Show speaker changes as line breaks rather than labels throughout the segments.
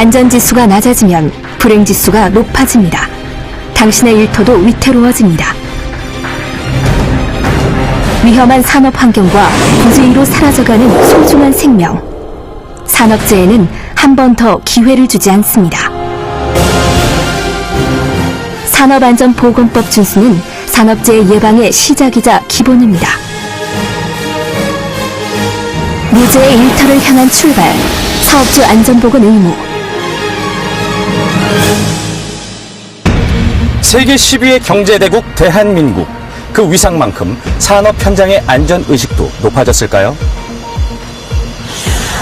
안전지수가 낮아지면 불행지수가 높아집니다. 당신의 일터도 위태로워집니다. 위험한 산업 환경과 부주의로 사라져가는 소중한 생명. 산업재해는 한 번 더 기회를 주지 않습니다. 산업안전보건법 준수는 산업재해 예방의 시작이자 기본입니다. 무죄의 일터를 향한 출발, 사업주 안전보건 의무.
세계 10위의 경제대국 대한민국. 그 위상만큼 산업 현장의 안전의식도 높아졌을까요?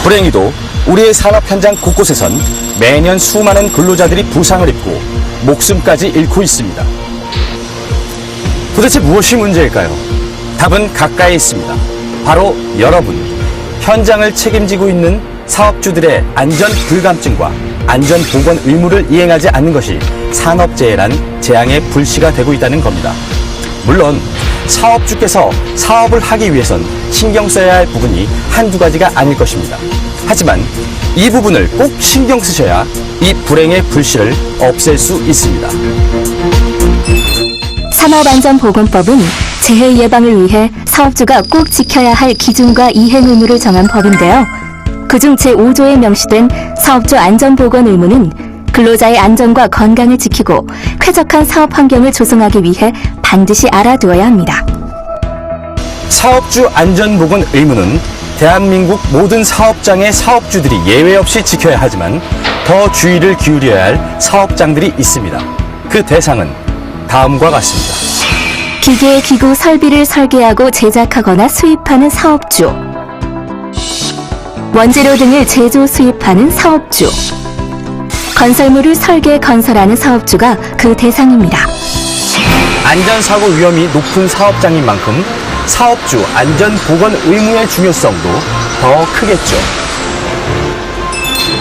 불행히도 우리의 산업 현장 곳곳에선 매년 수많은 근로자들이 부상을 입고 목숨까지 잃고 있습니다. 도대체 무엇이 문제일까요? 답은 가까이 있습니다. 바로 여러분. 현장을 책임지고 있는 사업주들의 안전 불감증과 안전 보건 의무를 이행하지 않는 것이 산업재해란 재앙의 불씨가 되고 있다는 겁니다. 물론 사업주께서 사업을 하기 위해선 신경 써야 할 부분이 한두 가지가 아닐 것입니다. 하지만 이 부분을 꼭 신경 쓰셔야 이 불행의 불씨를 없앨 수 있습니다.
산업안전보건법은 재해 예방을 위해 사업주가 꼭 지켜야 할 기준과 이행 의무를 정한 법인데요. 그중 제5조에 명시된 사업주 안전보건 의무는 근로자의 안전과 건강을 지키고 쾌적한 사업 환경을 조성하기 위해 반드시 알아두어야 합니다.
사업주 안전보건 의무는 대한민국 모든 사업장의 사업주들이 예외 없이 지켜야 하지만 더 주의를 기울여야 할 사업장들이 있습니다. 그 대상은 다음과 같습니다.
기계, 기구, 설비를 설계하고 제작하거나 수입하는 사업주, 원재료 등을 제조, 수입하는 사업주, 건설물을 설계, 건설하는 사업주가 그 대상입니다.
안전사고 위험이 높은 사업장인 만큼 사업주 안전보건 의무의 중요성도 더 크겠죠.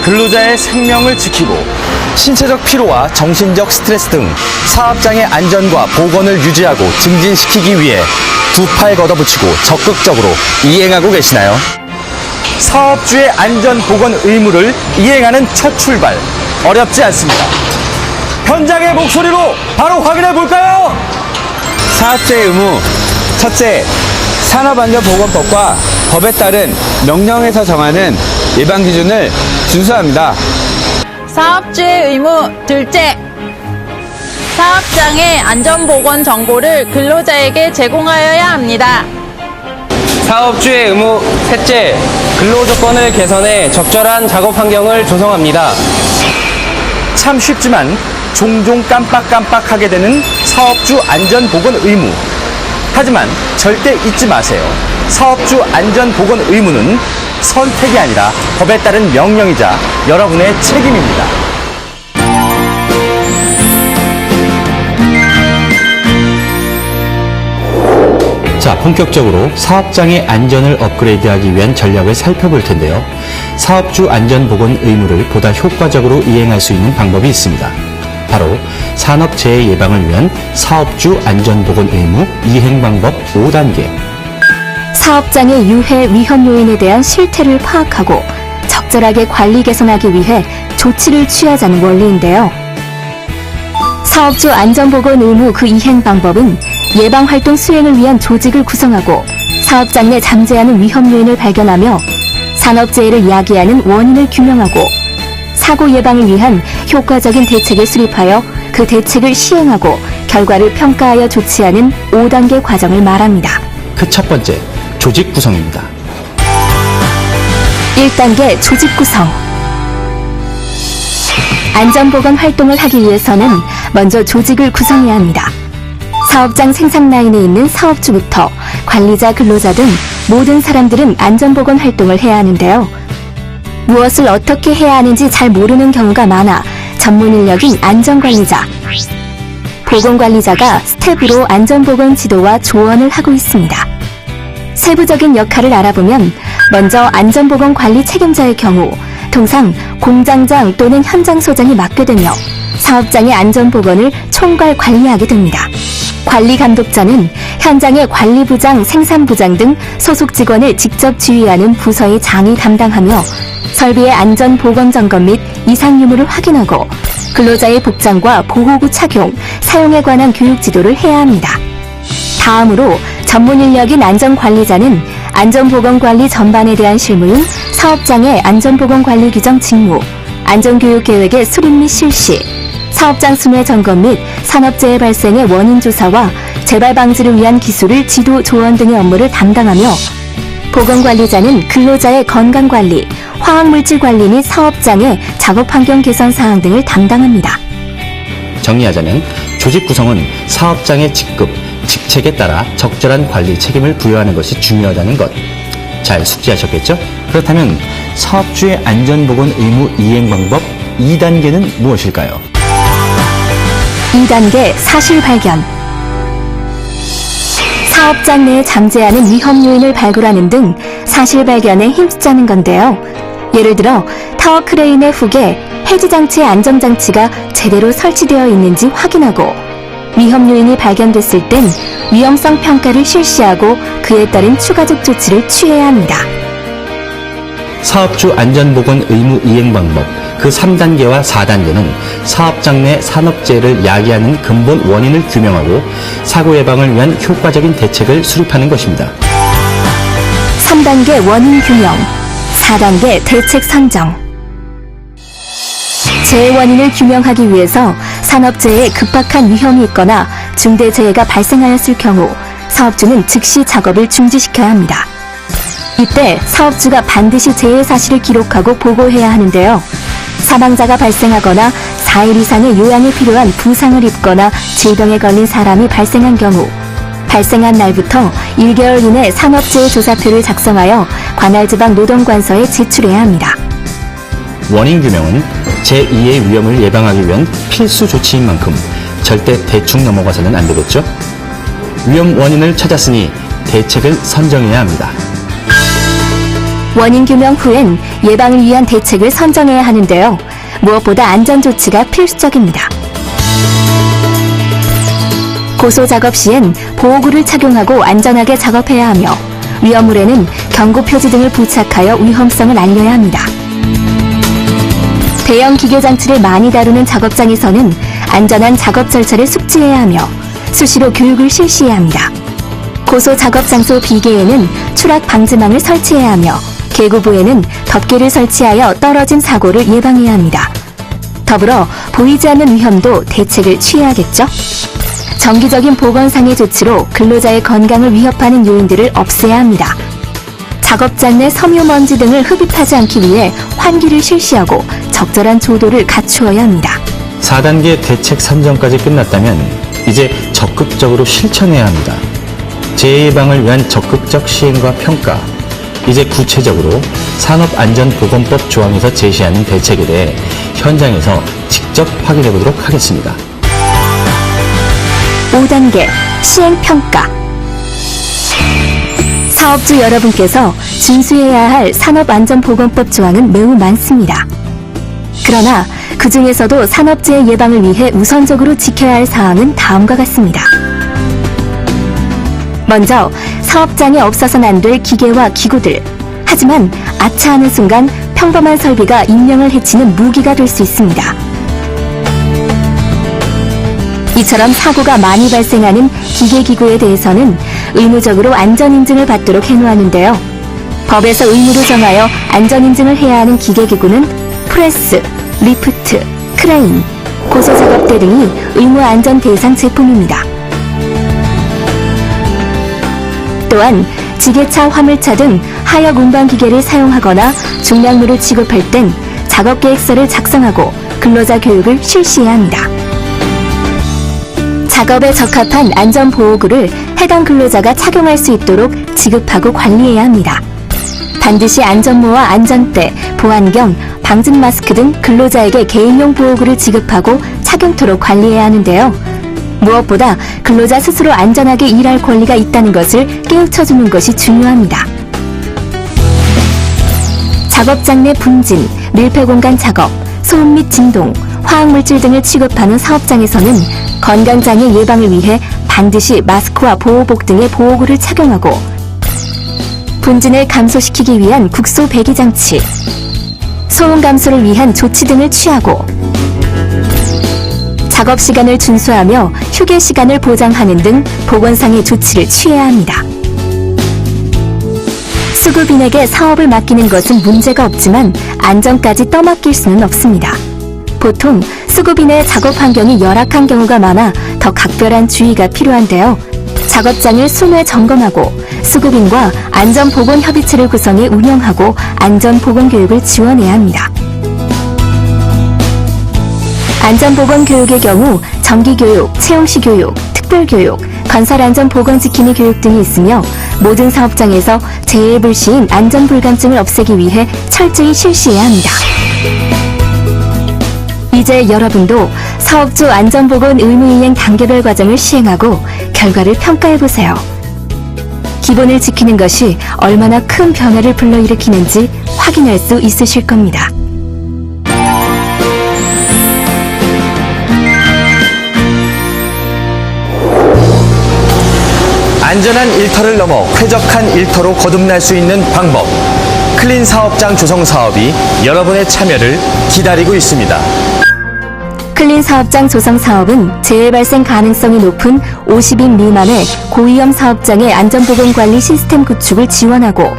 근로자의 생명을 지키고 신체적 피로와 정신적 스트레스 등 사업장의 안전과 보건을 유지하고 증진시키기 위해 두 팔 걷어붙이고 적극적으로 이행하고 계시나요? 사업주의 안전보건 의무를 이행하는 첫 출발, 어렵지 않습니다. 현장의 목소리로 바로 확인해 볼까요?
사업주의 의무. 첫째, 산업안전보건법과 법에 따른 명령에서 정하는 예방 기준을 준수합니다.
사업주의 의무. 둘째, 사업장의 안전보건 정보를 근로자에게 제공하여야 합니다.
사업주의 의무. 셋째, 근로조건을 개선해 적절한 작업 환경을 조성합니다.
참 쉽지만 종종 깜빡깜빡하게 되는 사업주 안전보건 의무. 하지만 절대 잊지 마세요. 사업주 안전보건 의무는 선택이 아니라 법에 따른 명령이자 여러분의 책임입니다.
자, 본격적으로 사업장의 안전을 업그레이드하기 위한 전략을 살펴볼 텐데요. 사업주 안전보건 의무를 보다 효과적으로 이행할 수 있는 방법이 있습니다. 바로 산업재해 예방을 위한 사업주 안전보건 의무 이행 방법 5단계.
사업장의 유해 위험 요인에 대한 실태를 파악하고 적절하게 관리 개선하기 위해 조치를 취하자는 원리인데요. 사업주 안전보건 의무 그 이행 방법은 예방활동 수행을 위한 조직을 구성하고 사업장 내 잠재하는 위험 요인을 발견하며 산업재해를 야기하는 원인을 규명하고 사고 예방을 위한 효과적인 대책을 수립하여 그 대책을 시행하고 결과를 평가하여 조치하는 5단계 과정을 말합니다.
그 첫 번째, 조직 구성입니다.
1단계 조직 구성. 안전보건 활동을 하기 위해서는 먼저 조직을 구성해야 합니다. 사업장 생산 라인에 있는 사업주부터 관리자, 근로자 등 모든 사람들은 안전보건 활동을 해야 하는데요. 무엇을 어떻게 해야 하는지 잘 모르는 경우가 많아 전문 인력인 안전관리자, 보건관리자가 스텝으로 안전보건 지도와 조언을 하고 있습니다. 세부적인 역할을 알아보면 먼저 안전보건 관리 책임자의 경우 통상 공장장 또는 현장소장이 맡게 되며 사업장의 안전보건을 총괄 관리하게 됩니다. 관리감독자는 현장의 관리부장, 생산부장 등 소속 직원을 직접 지휘하는 부서의 장이 담당하며 설비의 안전 보건 점검 및 이상 유무를 확인하고 근로자의 복장과 보호구 착용, 사용에 관한 교육 지도를 해야 합니다. 다음으로 전문 인력인 안전관리자는 안전보건관리 전반에 대한 실무인 사업장의 안전보건관리 규정 직무, 안전교육 계획의 수립 및 실시, 사업장 순회 점검 및 산업재해 발생의 원인 조사와 재발 방지를 위한 기술을 지도 조언 등의 업무를 담당하며 보건관리자는 근로자의 건강관리, 화학물질 관리 및 사업장의 작업환경 개선 사항 등을 담당합니다.
정리하자면 조직 구성은 사업장의 직급, 직책에 따라 적절한 관리 책임을 부여하는 것이 중요하다는 것. 잘 숙지하셨겠죠? 그렇다면 사업주의 안전보건 의무 이행 방법 2단계는 무엇일까요?
2단계 사실 발견. 사업장 내에 잠재하는 위험 요인을 발굴하는 등 사실 발견에 힘쓰자는 건데요. 예를 들어 타워 크레인의 훅에 해지장치의 안전장치가 제대로 설치되어 있는지 확인하고 위험 요인이 발견됐을 땐 위험성 평가를 실시하고 그에 따른 추가적 조치를 취해야 합니다.
사업주 안전보건 의무 이행 방법 그 3단계와 4단계는 사업장 내 산업재해를 야기하는 근본 원인을 규명하고 사고 예방을 위한 효과적인 대책을 수립하는 것입니다.
3단계 원인 규명, 4단계 대책 선정. 재해 원인을 규명하기 위해서 산업재해에 급박한 위험이 있거나 중대재해가 발생하였을 경우 사업주는 즉시 작업을 중지시켜야 합니다. 이때 사업주가 반드시 재해 사실을 기록하고 보고해야 하는데요. 사망자가 발생하거나 4일 이상의 요양이 필요한 부상을 입거나 질병에 걸린 사람이 발생한 경우 발생한 날부터 1개월 이내 산업재해 조사표를 작성하여 관할 지방 노동관서에 제출해야 합니다.
원인 규명은 제2의 위험을 예방하기 위한 필수 조치인 만큼 절대 대충 넘어가서는 안 되겠죠? 위험 원인을 찾았으니 대책을 선정해야 합니다.
원인 규명 후엔 예방을 위한 대책을 선정해야 하는데요. 무엇보다 안전조치가 필수적입니다. 고소 작업 시엔 보호구를 착용하고 안전하게 작업해야 하며 위험물에는 경고 표지 등을 부착하여 위험성을 알려야 합니다. 대형 기계 장치를 많이 다루는 작업장에서는 안전한 작업 절차를 숙지해야 하며 수시로 교육을 실시해야 합니다. 고소 작업 장소 비계에는 추락 방지망을 설치해야 하며 계구부에는 덮개를 설치하여 떨어진 사고를 예방해야 합니다. 더불어 보이지 않는 위험도 대책을 취해야겠죠? 정기적인 보건상의 조치로 근로자의 건강을 위협하는 요인들을 없애야 합니다. 작업장 내 섬유먼지 등을 흡입하지 않기 위해 환기를 실시하고 적절한 조도를 갖추어야 합니다.
4단계 대책 선정까지 끝났다면 이제 적극적으로 실천해야 합니다. 재해 예방을 위한 적극적 시행과 평가, 이제 구체적으로 산업안전보건법 조항에서 제시하는 대책에 대해 현장에서 직접 확인해 보도록 하겠습니다.
5단계 시행평가. 사업주 여러분께서 준수해야 할 산업안전보건법 조항은 매우 많습니다. 그러나 그 중에서도 산업재해 예방을 위해 우선적으로 지켜야 할 사항은 다음과 같습니다. 먼저 사업장에 없어서는 안 될 기계와 기구들. 하지만 아차하는 순간 평범한 설비가 인명을 해치는 무기가 될 수 있습니다. 이처럼 사고가 많이 발생하는 기계기구에 대해서는 의무적으로 안전인증을 받도록 해놓았는데요. 법에서 의무로 정하여 안전인증을 해야 하는 기계기구는 프레스, 리프트, 크레인, 고소작업대 등이 의무 안전 대상 제품입니다. 또한 지게차, 화물차 등 하역 운반 기계를 사용하거나 중량물을 지급할 땐 작업계획서를 작성하고 근로자 교육을 실시해야 합니다. 작업에 적합한 안전보호구를 해당 근로자가 착용할 수 있도록 지급하고 관리해야 합니다. 반드시 안전모와 안전대, 보안경, 방진 마스크 등 근로자에게 개인용 보호구를 지급하고 착용토록 관리해야 하는데요. 무엇보다 근로자 스스로 안전하게 일할 권리가 있다는 것을 깨우쳐주는 것이 중요합니다. 작업장 내 분진, 밀폐 공간 작업, 소음 및 진동, 화학물질 등을 취급하는 사업장에서는 건강장애 예방을 위해 반드시 마스크와 보호복 등의 보호구를 착용하고 분진을 감소시키기 위한 국소 배기 장치, 소음 감소를 위한 조치 등을 취하고 작업 시간을 준수하며 휴게 시간을 보장하는 등 보건상의 조치를 취해야 합니다. 수급인에게 사업을 맡기는 것은 문제가 없지만 안전까지 떠맡길 수는 없습니다. 보통 수급인의 작업 환경이 열악한 경우가 많아 더 각별한 주의가 필요한데요. 작업장을 순회 점검하고 수급인과 안전보건협의체를 구성해 운영하고 안전보건교육을 지원해야 합니다. 안전보건교육의 경우 정기교육, 채용시 교육, 특별교육, 건설안전보건지킴이 교육 등이 있으며 모든 사업장에서 재해 불시인 안전불감증을 없애기 위해 철저히 실시해야 합니다. 이제 여러분도 사업주 안전보건 의무이행 단계별 과정을 시행하고 결과를 평가해보세요. 기본을 지키는 것이 얼마나 큰 변화를 불러일으키는지 확인할 수 있으실 겁니다.
안전한 일터를 넘어 쾌적한 일터로 거듭날 수 있는 방법. 클린 사업장 조성 사업이 여러분의 참여를 기다리고 있습니다.
클린 사업장 조성 사업은 재해 발생 가능성이 높은 50인 미만의 고위험 사업장의 안전보건관리 시스템 구축을 지원하고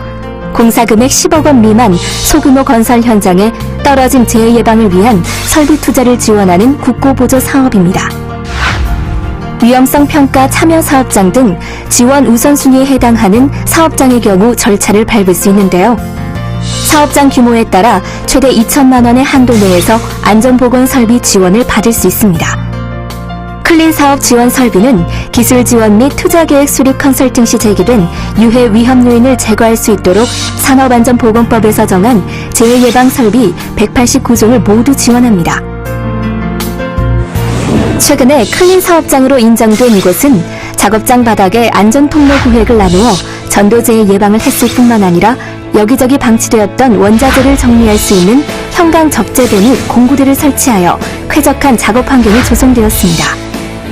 공사 금액 10억 원 미만 소규모 건설 현장에 떨어진 재해 예방을 위한 설비 투자를 지원하는 국고보조 사업입니다. 위험성 평가 참여 사업장 등 지원 우선순위에 해당하는 사업장의 경우 절차를 밟을 수 있는데요. 사업장 규모에 따라 최대 2천만 원의 한도 내에서 안전보건 설비 지원을 받을 수 있습니다. 클린 사업 지원 설비는 기술 지원 및 투자계획 수립 컨설팅 시 제기된 유해 위험 요인을 제거할 수 있도록 산업안전보건법에서 정한 재해 예방 설비 189종을 모두 지원합니다. 최근에 클린 사업장으로 인정된 곳은 작업장 바닥에 안전통로 구획을 나누어 전도재해 예방을 했을 뿐만 아니라 여기저기 방치되었던 원자재를 정리할 수 있는 현강 적재대 및 공구대를 설치하여 쾌적한 작업 환경이 조성되었습니다.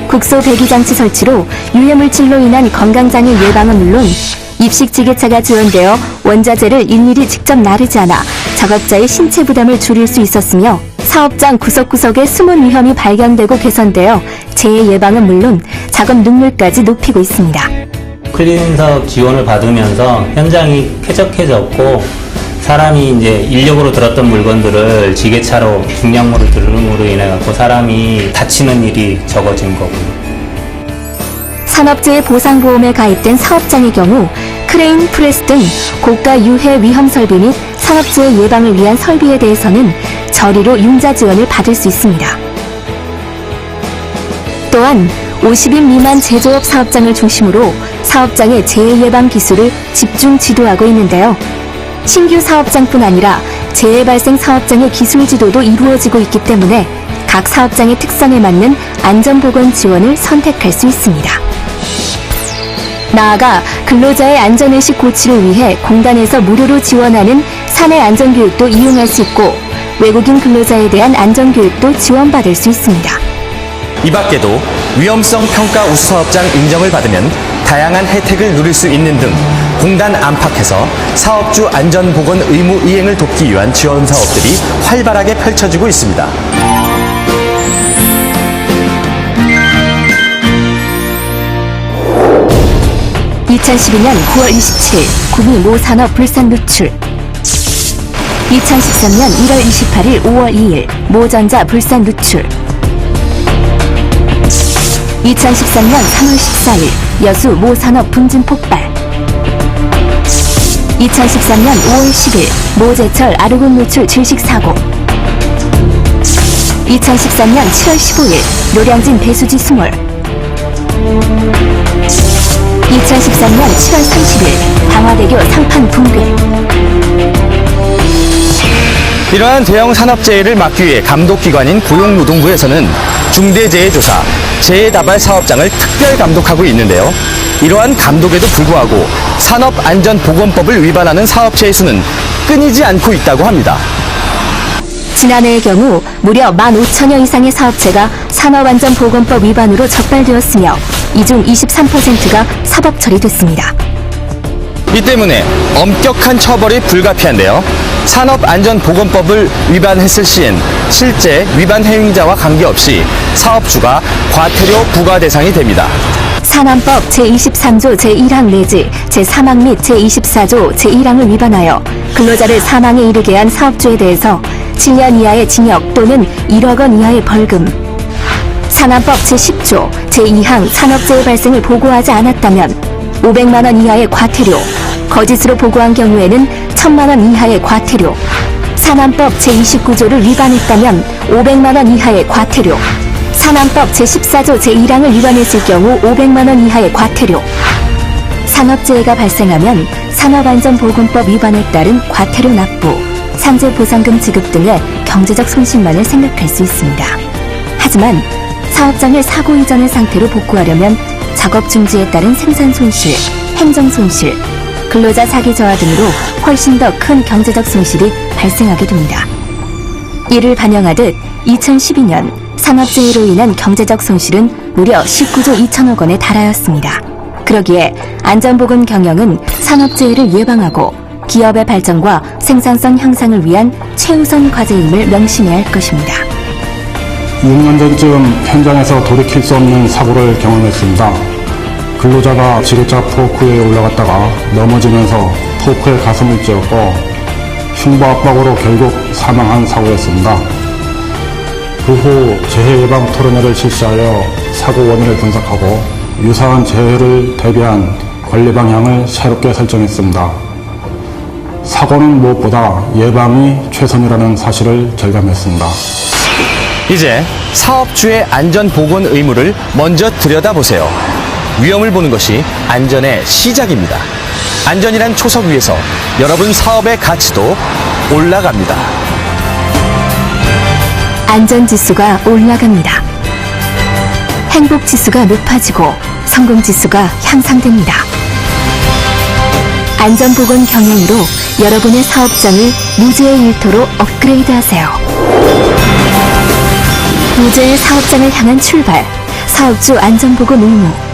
국소 배기장치 설치로 유해물질로 인한 건강장애 예방은 물론 입식지게차가 지원되어 원자재를 일일이 직접 나르지 않아 작업자의 신체 부담을 줄일 수 있었으며 사업장 구석구석에 숨은 위험이 발견되고 개선되어 재해 예방은 물론 작업 능률까지 높이고 있습니다.
클린 사업 지원을 받으면서 현장이 쾌적해졌고 사람이 이제 인력으로 들었던 물건들을 지게차로 중량물을 들음으로 인해 갖고 사람이 다치는 일이 적어진 거고요.
산업재해 보상보험에 가입된 사업장의 경우 크레인, 프레스 등 고가 유해 위험 설비 및 산업재해 예방을 위한 설비에 대해서는 저리로 융자 지원을 받을 수 있습니다. 또한 50인 미만 제조업 사업장을 중심으로 사업장의 재해 예방 기술을 집중 지도하고 있는데요. 신규 사업장뿐 아니라 재해 발생 사업장의 기술 지도도 이루어지고 있기 때문에 각 사업장의 특성에 맞는 안전보건 지원을 선택할 수 있습니다. 나아가 근로자의 안전의식 고취를 위해 공단에서 무료로 지원하는 사내 안전교육도 이용할 수 있고 외국인 근로자에 대한 안전교육도 지원받을 수 있습니다.
이 밖에도 위험성 평가 우수사업장 인정을 받으면 다양한 혜택을 누릴 수 있는 등 공단 안팎에서 사업주 안전보건 의무 이행을 돕기 위한 지원 사업들이 활발하게 펼쳐지고 있습니다.
2012년 9월 27일 구미 모 산업 불산 누출 2013년 1월 28일 5월 2일 모전자 불산 누출 2013년 3월 14일 여수 모 산업 분진 폭발 2013년 5월 10일 모 제철 아르곤 노출 질식 사고 2013년 7월 15일 노량진 배수지 스몰 2013년 7월 30일 방화대교 상판 붕괴.
이러한 대형 산업재해를 막기 위해 감독기관인 고용노동부에서는 중대재해조사, 재해다발 사업장을 특별 감독하고 있는데요. 이러한 감독에도 불구하고 산업안전보건법을 위반하는 사업체의 수는 끊이지 않고 있다고 합니다.
지난해의 경우 무려 15,000여 이상의 사업체가 산업안전보건법 위반으로 적발되었으며 이 중 23%가 사법 처리됐습니다.
이 때문에 엄격한 처벌이 불가피한데요. 산업안전보건법을 위반했을 시엔 실제 위반 행위자와 관계없이 사업주가 과태료 부과 대상이 됩니다.
산안법 제23조 제1항 내지 제3항 및 제24조 제1항을 위반하여 근로자를 사망에 이르게 한 사업주에 대해서 7년 이하의 징역 또는 1억 원 이하의 벌금, 산안법 제10조 제2항 산업재해 발생을 보고하지 않았다면 500만 원 이하의 과태료, 거짓으로 보고한 경우에는 1000만 원 이하의 과태료, 산안법 제29조를 위반했다면 500만 원 이하의 과태료, 산안법 제14조 제1항을 위반했을 경우 500만 원 이하의 과태료, 산업재해가 발생하면 산업안전보건법 위반에 따른 과태료 납부, 산재보상금 지급 등의 경제적 손실만을 생각할 수 있습니다. 하지만 사업장을 사고 이전의 상태로 복구하려면 작업 중지에 따른 생산 손실, 행정 손실, 근로자 사기 저하 등으로 훨씬 더 큰 경제적 손실이 발생하게 됩니다. 이를 반영하듯 2012년 산업재해로 인한 경제적 손실은 무려 19조 2천억 원에 달하였습니다. 그러기에 안전보건 경영은 산업재해를 예방하고 기업의 발전과 생산성 향상을 위한 최우선 과제임을 명심해야 할 것입니다.
6년 전쯤 현장에서 돌이킬 수 없는 사고를 경험했습니다. 근로자가 지게차 포크 위에 올라갔다가 넘어지면서 포크에 가슴을 찧었고 흉부 압박으로 결국 사망한 사고였습니다. 그 후 재해 예방 토론회를 실시하여 사고 원인을 분석하고 유사한 재해를 대비한 관리 방향을 새롭게 설정했습니다. 사고는 무엇보다 예방이 최선이라는 사실을 절감했습니다.
이제 사업주의 안전보건 의무를 먼저 들여다보세요. 위험을 보는 것이 안전의 시작입니다. 안전이란 초석 위에서 여러분 사업의 가치도 올라갑니다.
안전지수가 올라갑니다. 행복지수가 높아지고 성공지수가 향상됩니다. 안전보건 경영으로 여러분의 사업장을 무죄의 일터로 업그레이드하세요. 무죄의 사업장을 향한 출발, 사업주 안전보건 의무.